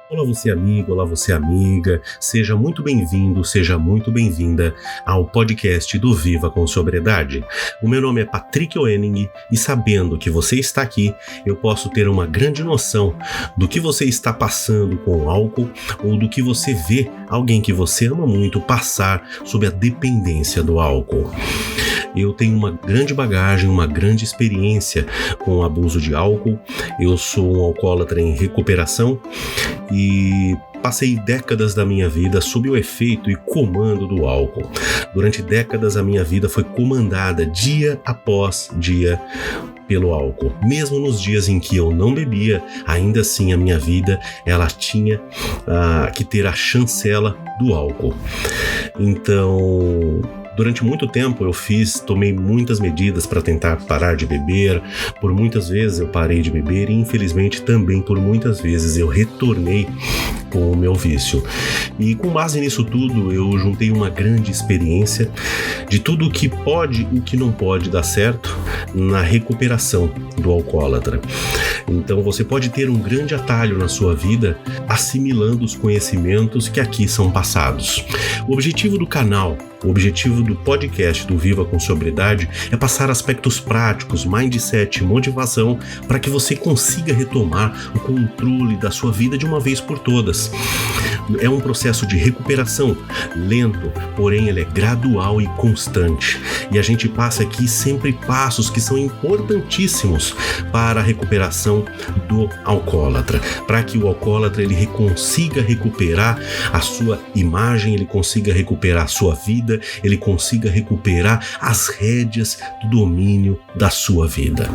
Olá você amigo, olá você amiga, seja muito bem-vindo, seja muito bem-vinda ao podcast do Viva com Sobriedade. O meu nome é Patrick Oening e sabendo que você está aqui, eu posso ter uma grande noção do que você está passando com o álcool ou do que você vê alguém que você ama muito passar sob a dependência do álcool. Eu tenho uma grande bagagem, uma grande experiência com o abuso de álcool. Eu sou um alcoólatra em recuperação e passei décadas da minha vida sob o efeito e comando do álcool. Durante décadas a minha vida foi comandada dia após dia pelo álcool. Mesmo nos dias em que eu não bebia, ainda assim a minha vida ela tinha que ter a chancela do álcool. Então, durante muito tempo tomei muitas medidas para tentar parar de beber. Por muitas vezes eu parei de beber e infelizmente também por muitas vezes eu retornei com o meu vício. E com base nisso tudo eu juntei uma grande experiência de tudo o que pode e o que não pode dar certo na recuperação do alcoólatra. Então você pode ter um grande atalho na sua vida assimilando os conhecimentos que aqui são passados. O objetivo do canal, o objetivo do podcast do Viva com Sobriedade é passar aspectos práticos, mindset e motivação para que você consiga retomar o controle da sua vida de uma vez por todas. É um processo de recuperação lento, porém ele é gradual e constante. E a gente passa aqui sempre passos que são importantíssimos para a recuperação do alcoólatra, para que o alcoólatra ele consiga recuperar a sua imagem, ele consiga recuperar a sua vida, ele consiga recuperar as rédeas do domínio da sua vida.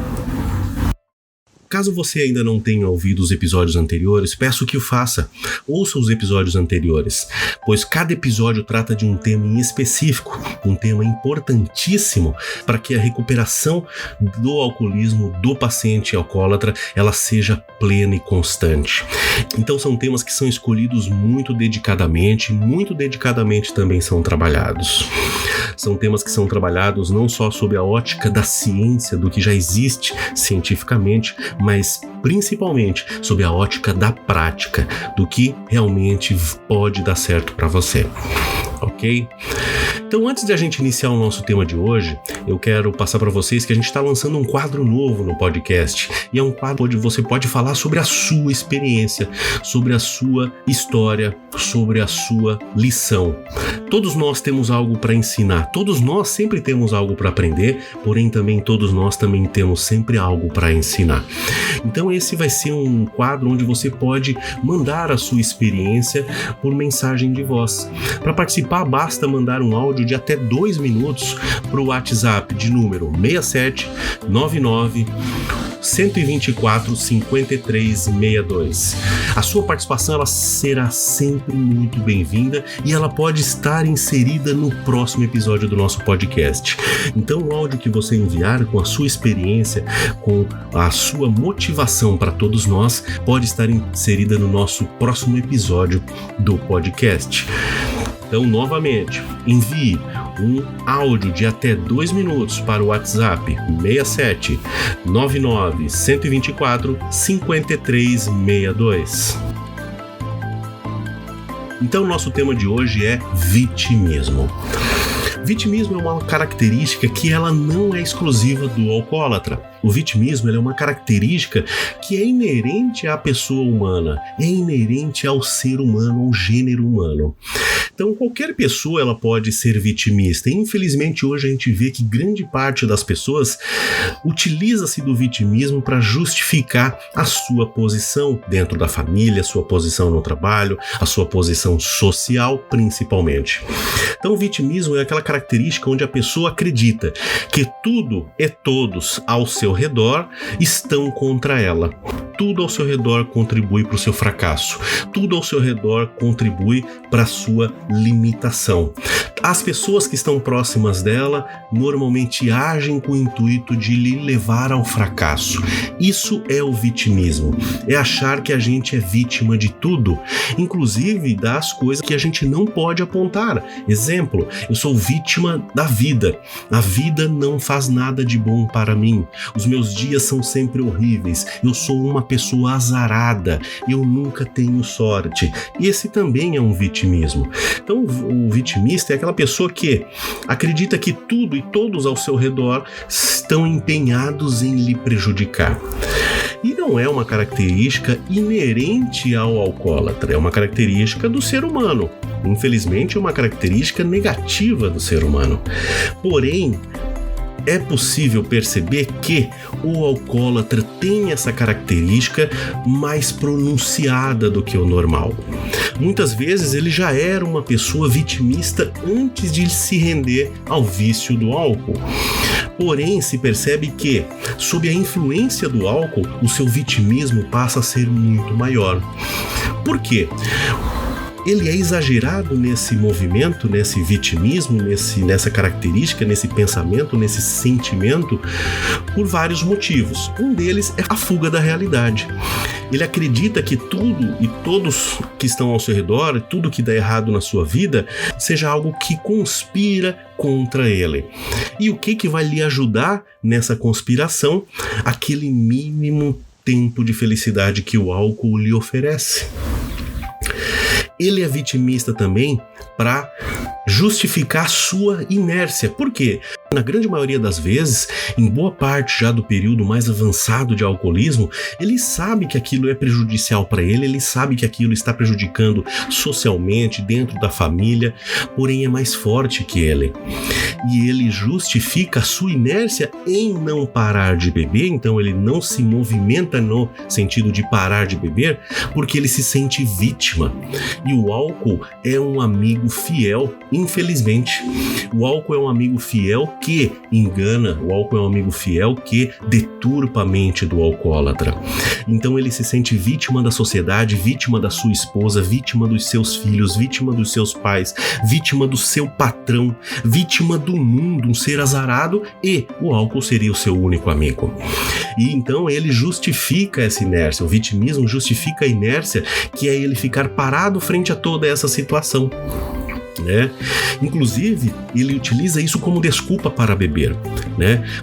Caso você ainda não tenha ouvido os episódios anteriores, peço que o faça. Ouça os episódios anteriores, pois cada episódio trata de um tema em específico, um tema importantíssimo para que a recuperação do alcoolismo do paciente alcoólatra ela seja plena e constante. Então são temas que são escolhidos muito dedicadamente também são trabalhados. São temas que são trabalhados não só sob a ótica da ciência, do que já existe cientificamente, mas principalmente sob a ótica da prática, do que realmente pode dar certo para você, ok? Então, antes de a gente iniciar o nosso tema de hoje, eu quero passar para vocês que a gente está lançando um quadro novo no podcast, e é um quadro onde você pode falar sobre a sua experiência, sobre a sua história, sobre a sua lição. Todos nós temos algo para ensinar, todos nós sempre temos algo para aprender, porém também todos nós também temos sempre algo para ensinar. Então esse vai ser um quadro onde você pode mandar a sua experiência por mensagem de voz. Para participar basta mandar um áudio de até 2 minutos para o WhatsApp de número 6799 124 5362. A sua participação ela será sempre muito bem-vinda e ela pode estar inserida no próximo episódio do nosso podcast. Então o áudio que você enviar com a sua experiência, com a sua motivação para todos nós, pode estar inserida no nosso próximo episódio do podcast. Então, novamente, envie um áudio de até 2 minutos para o WhatsApp 67 99 124 5362. Então, nosso tema de hoje é vitimismo. Vitimismo é uma característica que ela não é exclusiva do alcoólatra. O vitimismo é uma característica que é inerente à pessoa humana, é inerente ao ser humano, ao gênero humano. Então qualquer pessoa ela pode ser vitimista. Infelizmente hoje a gente vê que grande parte das pessoas utiliza-se do vitimismo para justificar a sua posição dentro da família, a sua posição no trabalho, a sua posição social principalmente. Então o vitimismo é aquela característica onde a pessoa acredita que tudo e todos ao seu redor estão contra ela. Tudo ao seu redor contribui para o seu fracasso. Tudo ao seu redor contribui para a sua limitação. As pessoas que estão próximas dela normalmente agem com o intuito de lhe levar ao fracasso. Isso é o vitimismo. É achar que a gente é vítima de tudo, inclusive das coisas que a gente não pode apontar. Exemplo, eu sou vítima da vida. A vida não faz nada de bom para mim. Os meus dias são sempre horríveis. Eu sou uma pessoa azarada, eu nunca tenho sorte. Esse também é um vitimismo. Então, o vitimista é aquela pessoa que acredita que tudo e todos ao seu redor estão empenhados em lhe prejudicar. E não é uma característica inerente ao alcoólatra, é uma característica do ser humano. Infelizmente, é uma característica negativa do ser humano. Porém, é possível perceber que o alcoólatra tem essa característica mais pronunciada do que o normal. Muitas vezes ele já era uma pessoa vitimista antes de se render ao vício do álcool. Porém, se percebe que, sob a influência do álcool, o seu vitimismo passa a ser muito maior. Por quê? Ele é exagerado nesse movimento, nesse vitimismo, nessa característica, nesse pensamento, nesse sentimento, por vários motivos. Um deles é a fuga da realidade. Ele acredita que tudo e todos que estão ao seu redor, tudo que dá errado na sua vida, seja algo que conspira contra ele. E o que vai lhe ajudar nessa conspiração? Aquele mínimo tempo de felicidade que o álcool lhe oferece. Ele é vitimista também para justificar sua inércia. Por quê? Na grande maioria das vezes, em boa parte já do período mais avançado de alcoolismo, ele sabe que aquilo é prejudicial para ele, ele sabe que aquilo está prejudicando socialmente, dentro da família, porém é mais forte que ele. E ele justifica a sua inércia em não parar de beber, então ele não se movimenta no sentido de parar de beber, porque ele se sente vítima. E o álcool é um amigo fiel, infelizmente. O álcool é um amigo fiel que engana, o álcool é um amigo fiel que deturpa a mente do alcoólatra. Então ele se sente vítima da sociedade, vítima da sua esposa, vítima dos seus filhos, vítima dos seus pais, vítima do seu patrão, vítima do mundo, um ser azarado, e o álcool seria o seu único amigo. E então ele justifica essa inércia, o vitimismo justifica a inércia, que é ele ficar parado frente a toda essa situação. Inclusive, ele utiliza isso como desculpa para beber.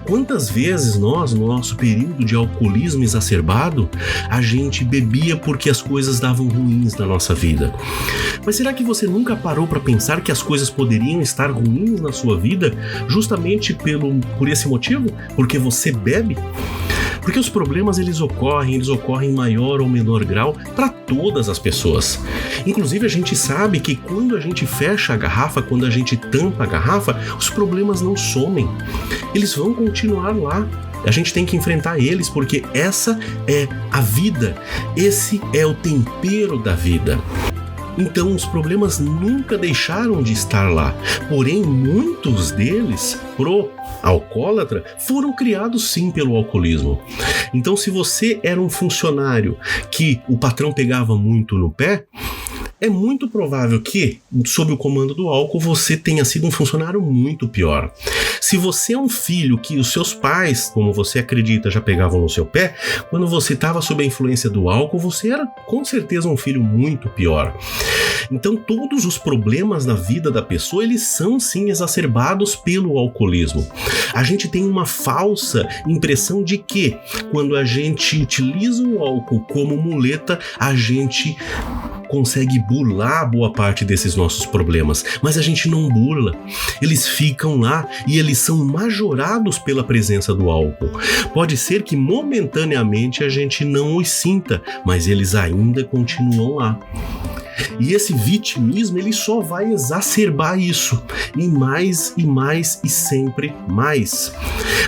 Quantas vezes nós, no nosso período de alcoolismo exacerbado, a gente bebia porque as coisas davam ruins na nossa vida? Mas será que você nunca parou para pensar que as coisas poderiam estar ruins na sua vida justamente por esse motivo? Porque você bebe? Porque os problemas eles ocorrem em maior ou menor grau para todas as pessoas. Inclusive a gente sabe que quando a gente fecha a garrafa, quando a gente tampa a garrafa, os problemas não somem. Eles vão continuar lá. A gente tem que enfrentar eles porque essa é a vida. Esse é o tempero da vida. Então os problemas nunca deixaram de estar lá, porém muitos deles, pro alcoólatra, foram criados sim pelo alcoolismo. Então se você era um funcionário que o patrão pegava muito no pé, é muito provável que, sob o comando do álcool, você tenha sido um funcionário muito pior. Se você é um filho que os seus pais, como você acredita, já pegavam no seu pé, quando você estava sob a influência do álcool, você era com certeza um filho muito pior. Então todos os problemas na vida da pessoa, eles são sim exacerbados pelo alcoolismo. A gente tem uma falsa impressão de que quando a gente utiliza o álcool como muleta, a gente consegue burlar boa parte desses nossos problemas, mas a gente não burla. Eles ficam lá e eles são majorados pela presença do álcool. Pode ser que momentaneamente a gente não os sinta, mas eles ainda continuam lá. E esse vitimismo, ele só vai exacerbar isso, e mais e sempre mais.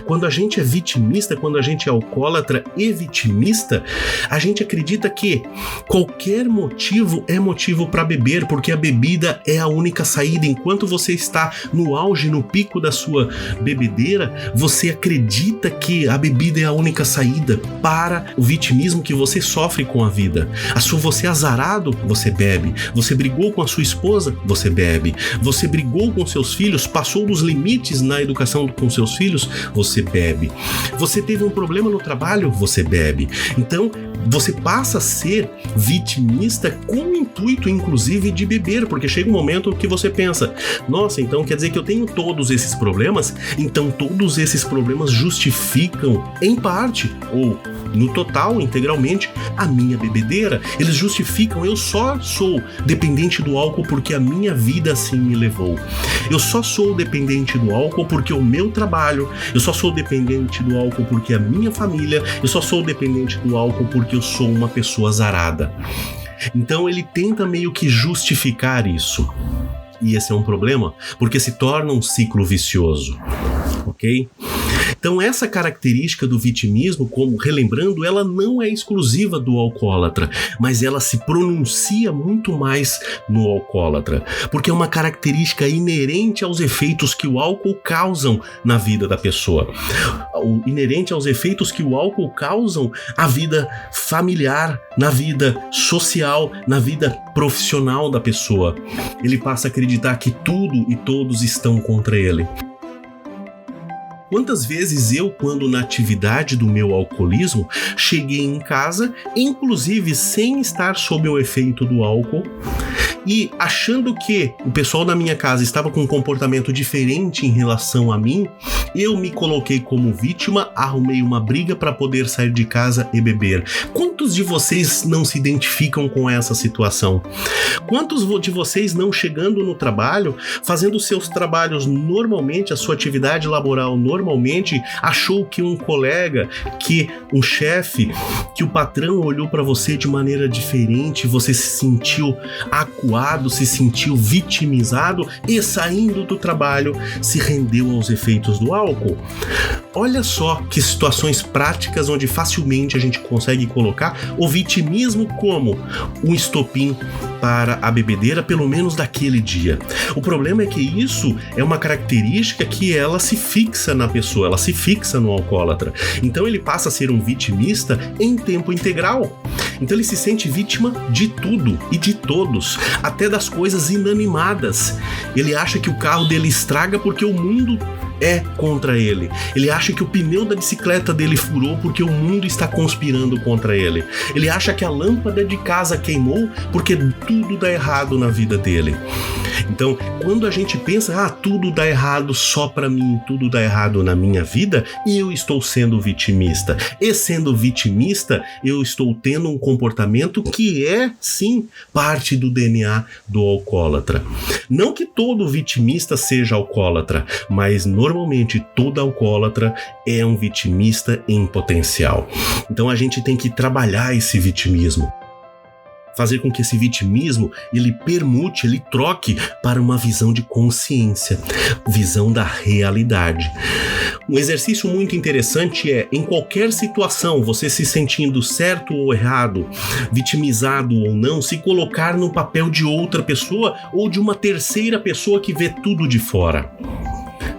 Quando a gente é vitimista, quando a gente é alcoólatra e vitimista, a gente acredita que qualquer motivo é motivo para beber, porque a bebida é a única saída. Enquanto você está no auge, no pico da sua bebedeira, você acredita que a bebida é a única saída para o vitimismo que você sofre com a vida. Você é azarado, você bebe. Você brigou com a sua esposa, você bebe. Você brigou com seus filhos, passou dos limites na educação com seus filhos, você bebe. Você teve um problema no trabalho, você bebe. Então, você passa a ser vitimista com o intuito, inclusive, de beber, porque chega um momento que você pensa, nossa, então quer dizer que eu tenho todos esses problemas? Então todos esses problemas justificam, em parte, ou no total, integralmente, a minha bebedeira. Eles justificam: eu só sou dependente do álcool porque a minha vida assim me levou. Eu só sou dependente do álcool porque o meu trabalho. Eu só sou dependente do álcool porque a minha família. Eu só sou dependente do álcool porque eu sou uma pessoa azarada. Então ele tenta meio que justificar isso. E esse é um problema, porque se torna um ciclo vicioso, ok? Então essa característica do vitimismo, como relembrando, ela não é exclusiva do alcoólatra, mas ela se pronuncia muito mais no alcoólatra, porque é uma característica inerente aos efeitos que o álcool causam na vida da pessoa, inerente aos efeitos que o álcool causam à vida familiar, na vida social, na vida profissional da pessoa. Ele passa a acreditar que tudo e todos estão contra ele. Quantas vezes eu, quando na atividade do meu alcoolismo, cheguei em casa, inclusive sem estar sob o efeito do álcool, e achando que o pessoal da minha casa estava com um comportamento diferente em relação a mim, eu me coloquei como vítima, arrumei uma briga para poder sair de casa e beber. Quantos de vocês não se identificam com essa situação? Quantos de vocês não chegando no trabalho, fazendo seus trabalhos normalmente, a sua atividade laboral normalmente, achou que um colega, que um chefe, que o patrão olhou para você de maneira diferente, você se sentiu acuado, se sentiu vitimizado e saindo do trabalho se rendeu aos efeitos do álcool? Olha só que situações práticas onde facilmente a gente consegue colocar o vitimismo como um estopim para a bebedeira, pelo menos daquele dia. O problema é que isso é uma característica que ela se fixa na pessoa, ela se fixa no alcoólatra. Então ele passa a ser um vitimista em tempo integral. Então ele se sente vítima de tudo e de todos, até das coisas inanimadas. Ele acha que o carro dele estraga porque o mundo é contra ele. Ele acha que o pneu da bicicleta dele furou porque o mundo está conspirando contra ele. Ele acha que a lâmpada de casa queimou porque tudo dá errado na vida dele. Então, quando a gente pensa, tudo dá errado só pra mim, tudo dá errado na minha vida, eu estou sendo vitimista. E sendo vitimista, eu estou tendo um comportamento que é, sim, parte do DNA do alcoólatra. Não que todo vitimista seja alcoólatra, mas normalmente todo alcoólatra é um vitimista em potencial. Então a gente tem que trabalhar esse vitimismo. Fazer com que esse vitimismo, ele permute, ele troque para uma visão de consciência, visão da realidade. Um exercício muito interessante é, em qualquer situação, você se sentindo certo ou errado, vitimizado ou não, se colocar no papel de outra pessoa ou de uma terceira pessoa que vê tudo de fora.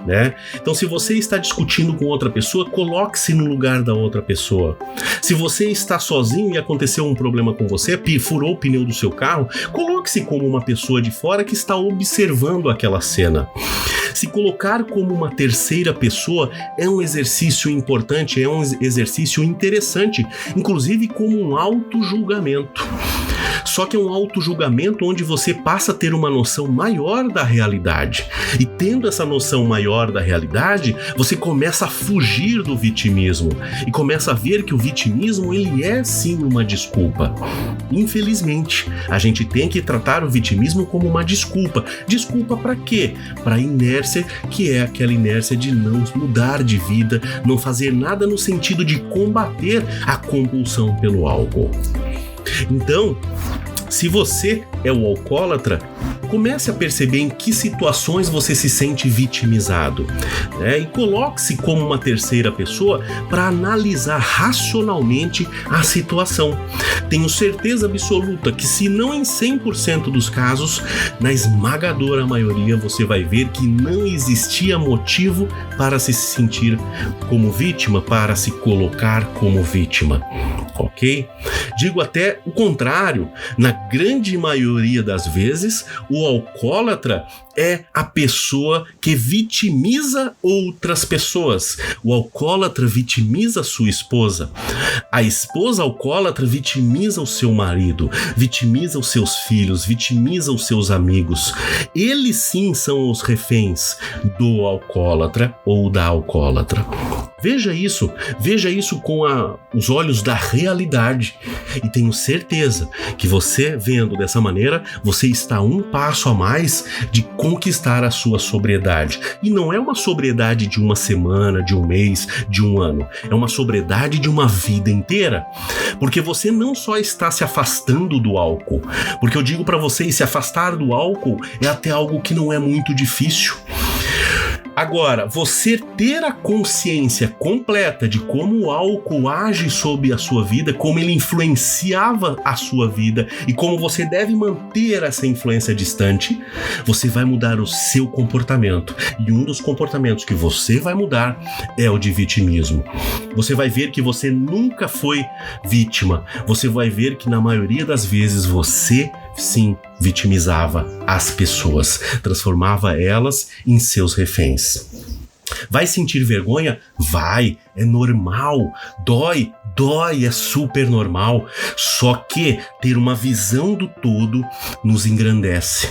Né? Então, se você está discutindo com outra pessoa, coloque-se no lugar da outra pessoa. Se você está sozinho e aconteceu um problema com você, furou o pneu do seu carro, coloque-se como uma pessoa de fora que está observando aquela cena. Se colocar como uma terceira pessoa é um exercício importante, é um exercício interessante, inclusive como um auto-julgamento. Só que é um auto-julgamento onde você passa a ter uma noção maior da realidade. E tendo essa noção maior da realidade, você começa a fugir do vitimismo. E começa a ver que o vitimismo, ele é sim uma desculpa. Infelizmente, a gente tem que tratar o vitimismo como uma desculpa. Desculpa para quê? Para a inércia, que é aquela inércia de não mudar de vida, não fazer nada no sentido de combater a compulsão pelo álcool. Então, se você é o alcoólatra, comece a perceber em que situações você se sente vitimizado, né? E coloque-se como uma terceira pessoa para analisar racionalmente a situação. Tenho certeza absoluta que, se não em 100% dos casos, na esmagadora maioria você vai ver que não existia motivo para se sentir como vítima, para se colocar como vítima, ok? Digo até o contrário, na grande maioria das vezes, o alcoólatra é a pessoa que vitimiza outras pessoas. O alcoólatra vitimiza sua esposa. A esposa alcoólatra vitimiza o seu marido, vitimiza os seus filhos, vitimiza os seus amigos. Eles sim são os reféns do alcoólatra ou da alcoólatra. Veja isso com os olhos da realidade. E tenho certeza que você, vendo dessa maneira, você está um passo a mais de conquistar a sua sobriedade. E não é uma sobriedade de uma semana, de um mês, de um ano. É uma sobriedade de uma vida inteira. Porque você não só está se afastando do álcool. Porque eu digo para vocês, se afastar do álcool é até algo que não é muito difícil. Agora, você ter a consciência completa de como o álcool age sobre a sua vida, como ele influenciava a sua vida e como você deve manter essa influência distante, você vai mudar o seu comportamento. E um dos comportamentos que você vai mudar é o de vitimismo. Você vai ver que você nunca foi vítima. Você vai ver que na maioria das vezes você, sim, vitimizava as pessoas, transformava elas em seus reféns. Vai sentir vergonha? Vai, é normal, dói, é super normal. Só que ter uma visão do todo nos engrandece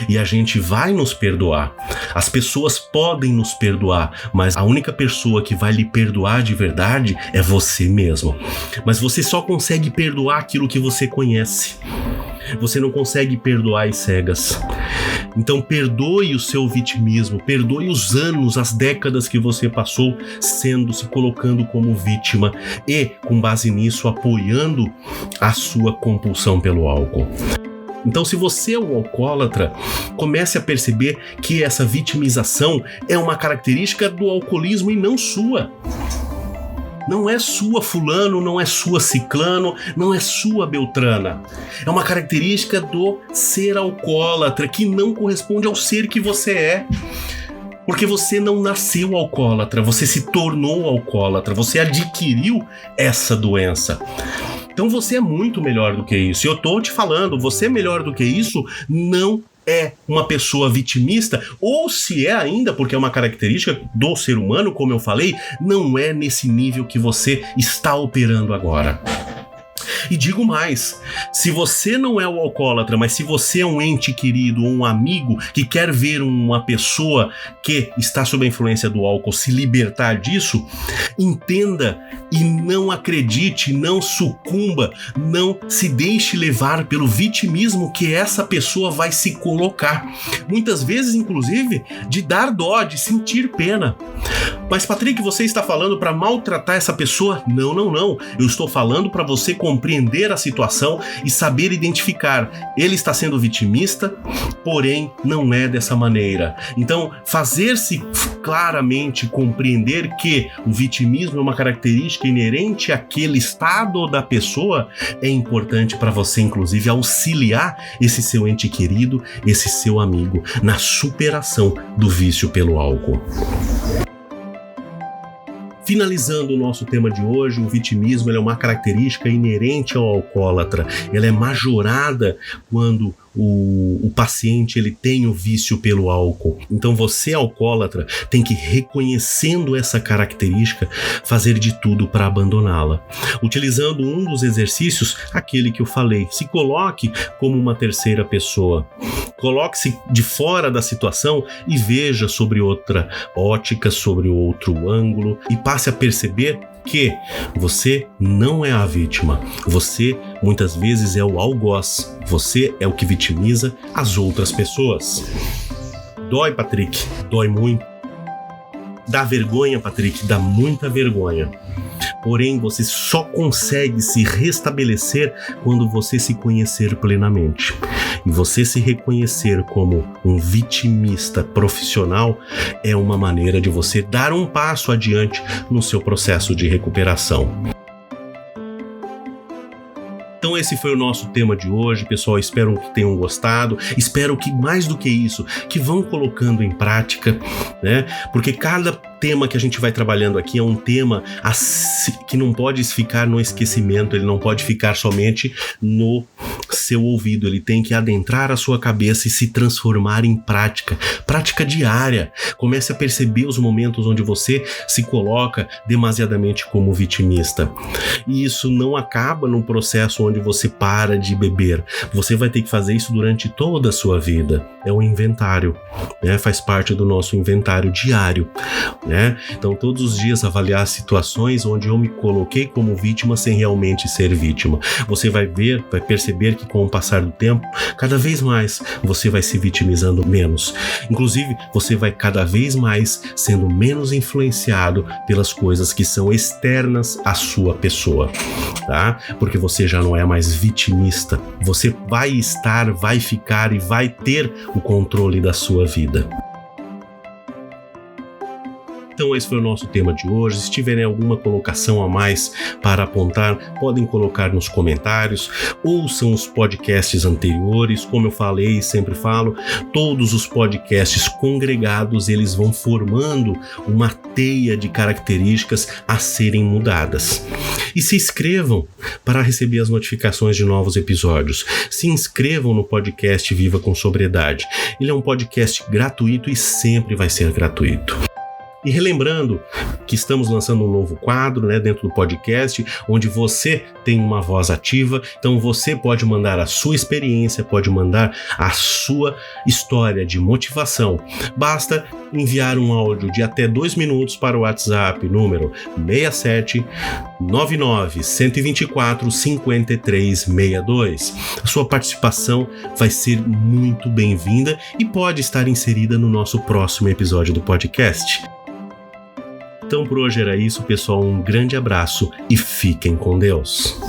e a gente vai nos perdoar. As pessoas podem nos perdoar, mas a única pessoa que vai lhe perdoar de verdade é você mesmo. Mas você só consegue perdoar aquilo que você conhece. Você não consegue perdoar as cegas. Então perdoe o seu vitimismo, perdoe os anos, as décadas que você passou se colocando como vítima e, com base nisso, apoiando a sua compulsão pelo álcool. Então, se você é um alcoólatra, comece a perceber que essa vitimização é uma característica do alcoolismo e não sua. Não é sua fulano, não é sua ciclano, não é sua beltrana. É uma característica do ser alcoólatra que não corresponde ao ser que você é. Porque você não nasceu alcoólatra, você se tornou alcoólatra, você adquiriu essa doença. Então você é muito melhor do que isso. E eu tô te falando, você é melhor do que isso não é uma pessoa vitimista, ou se é ainda, porque é uma característica do ser humano, como eu falei, não é nesse nível que você está operando agora. E digo mais, se você não é o alcoólatra, mas se você é um ente querido ou um amigo que quer ver uma pessoa que está sob a influência do álcool se libertar disso, entenda e não acredite, não sucumba, não se deixe levar pelo vitimismo que essa pessoa vai se colocar. Muitas vezes, inclusive, de dar dó, de sentir pena. Mas, Patrick, você está falando para maltratar essa pessoa? Não. Eu estou falando para você compreender a situação e saber identificar. Ele está sendo vitimista, porém não é dessa maneira. Então, fazer-se claramente compreender que o vitimismo é uma característica inerente àquele estado da pessoa é importante para você, inclusive, auxiliar esse seu ente querido, esse seu amigo, na superação do vício pelo álcool. Finalizando o nosso tema de hoje, o vitimismo é uma característica inerente ao alcoólatra. Ela é majorada quando o paciente ele tem o vício pelo álcool. Então você, alcoólatra, tem que, reconhecendo essa característica, fazer de tudo para abandoná-la. Utilizando um dos exercícios, aquele que eu falei, se coloque como uma terceira pessoa. Coloque-se de fora da situação e veja sobre outra ótica, sobre outro ângulo e passe a perceber que você não é a vítima. Você, muitas vezes, é o algoz. Você é o que vitimiza as outras pessoas. Dói, Patrick? Dói muito. Dá vergonha, Patrick? Dá muita vergonha. Porém, você só consegue se restabelecer quando você se conhecer plenamente. E você se reconhecer como um vitimista profissional é uma maneira de você dar um passo adiante no seu processo de recuperação. Então esse foi o nosso tema de hoje, pessoal. Espero que tenham gostado. Espero que, mais do que isso, que vão colocando em prática, né? Porque cada tema que a gente vai trabalhando aqui é um tema que não pode ficar no esquecimento, ele não pode ficar somente no seu ouvido, ele tem que adentrar a sua cabeça e se transformar em prática diária. Comece a perceber os momentos onde você se coloca demasiadamente como vitimista. E isso não acaba num processo onde você para de beber. Você vai ter que fazer isso durante toda a sua vida. É um inventário, né? Faz parte do nosso inventário diário, né? Então, todos os dias avaliar situações onde eu me coloquei como vítima sem realmente ser vítima. Você vai perceber que com o passar do tempo, cada vez mais você vai se vitimizando menos. Inclusive, você vai cada vez mais sendo menos influenciado pelas coisas que são externas à sua pessoa, tá? Porque você já não é mais vitimista. Você vai estar, vai ficar e vai ter o controle da sua vida. Então esse foi o nosso tema de hoje. Se tiverem alguma colocação a mais para apontar, podem colocar nos comentários. Ouçam os podcasts anteriores. Como eu falei e sempre falo, todos os podcasts congregados, eles vão formando uma teia de características a serem mudadas. E se inscrevam para receber as notificações de novos episódios. Se inscrevam no podcast Viva com Sobriedade. Ele é um podcast gratuito e sempre vai ser gratuito. E relembrando que estamos lançando um novo quadro, né, dentro do podcast, onde você tem uma voz ativa. Então você pode mandar a sua experiência, pode mandar a sua história de motivação. Basta enviar um áudio de até 2 minutos para o WhatsApp, número 67 99 124 5362. A sua participação vai ser muito bem-vinda e pode estar inserida no nosso próximo episódio do podcast. Então por hoje era isso, pessoal. Um grande abraço e fiquem com Deus.